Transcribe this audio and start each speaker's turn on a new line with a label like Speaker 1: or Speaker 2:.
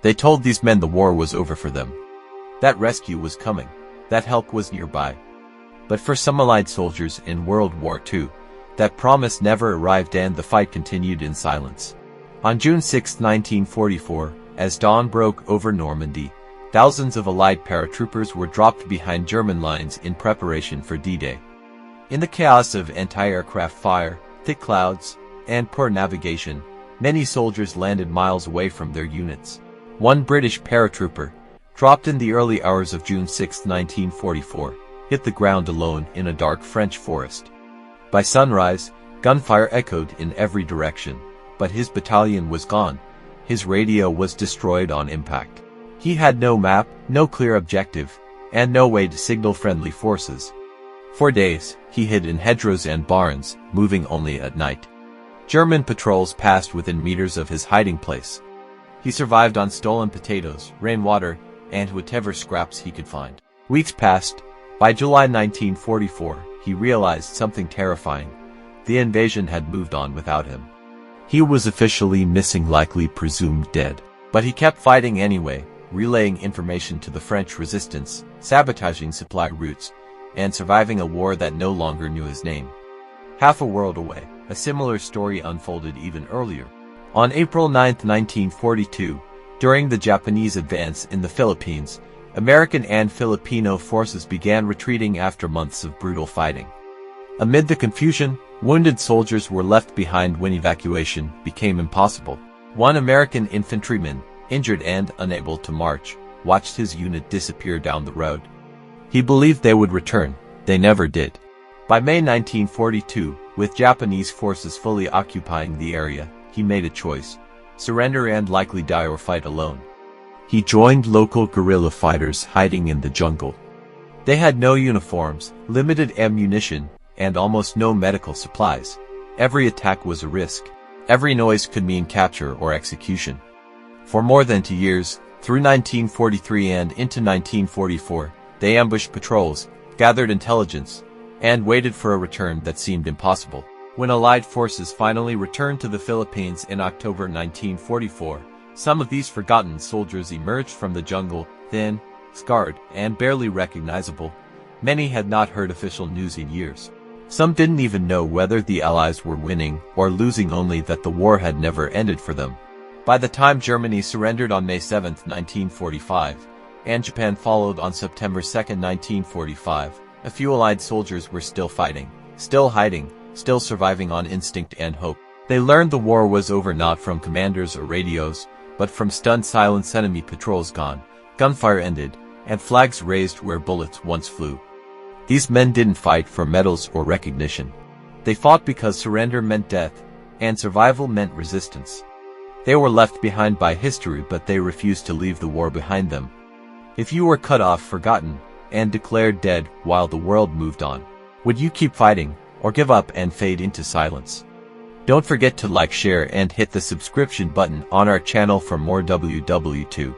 Speaker 1: They told these men the war was over for them, that rescue was coming, that help was nearby. But for some Allied soldiers in World War II, that promise never arrived and the fight continued in silence. On June 6, 1944, as dawn broke over Normandy, thousands of Allied paratroopers were dropped behind German lines in preparation for D-Day. In the chaos of anti-aircraft fire, thick clouds, and poor navigation, many soldiers landed miles away from their units. One British paratrooper, dropped in the early hours of June 6, 1944, hit the ground alone in a dark French forest. By sunrise, gunfire echoed in every direction, but his battalion was gone. His radio was destroyed on impact. He had no map, no clear objective, and no way to signal friendly forces. For days, he hid in hedgerows and barns, moving only at night. German patrols passed within meters of his hiding place. He survived on stolen potatoes, rainwater, and whatever scraps he could find. Weeks passed. By July 1944, he realized something terrifying. The invasion had moved on without him. He was officially missing, likely presumed dead. But he kept fighting anyway, relaying information to the French resistance, sabotaging supply routes, and surviving a war that no longer knew his name. Half a world away, a similar story unfolded even earlier. On April 9, 1942, during the Japanese advance in the Philippines, American and Filipino forces began retreating after months of brutal fighting. Amid the confusion, wounded soldiers were left behind when evacuation became impossible. One American infantryman, injured and unable to march, watched his unit disappear down the road. He believed they would return. They never did. By May 1942, with Japanese forces fully occupying the area, he made a choice: surrender and likely die or fight alone. He joined local guerrilla fighters hiding in the jungle. They had no uniforms, limited ammunition, and almost no medical supplies. Every attack was a risk. Every noise could mean capture or execution. For more than 2 years, through 1943 and into 1944, they ambushed patrols, gathered intelligence, and waited for a return that seemed impossible. When Allied forces finally returned to the Philippines in October 1944, some of these forgotten soldiers emerged from the jungle, thin, scarred, and barely recognizable. Many had not heard official news in years. Some didn't even know whether the Allies were winning or losing, only that the war had never ended for them. By the time Germany surrendered on May 7, 1945, and Japan followed on September 2, 1945, a few Allied soldiers were still fighting, still hiding, still surviving on instinct and hope. They learned the war was over not from commanders or radios, but from stunned silence. Enemy patrols gone, gunfire ended, and flags raised where bullets once flew. These men didn't fight for medals or recognition. They fought because surrender meant death, and survival meant resistance. They were left behind by history, but they refused to leave the war behind them. If you were cut off, forgotten, and declared dead while the world moved on, would you keep fighting, or give up and fade into silence? Don't forget to like, share, and hit the subscription button on our channel for more WWII.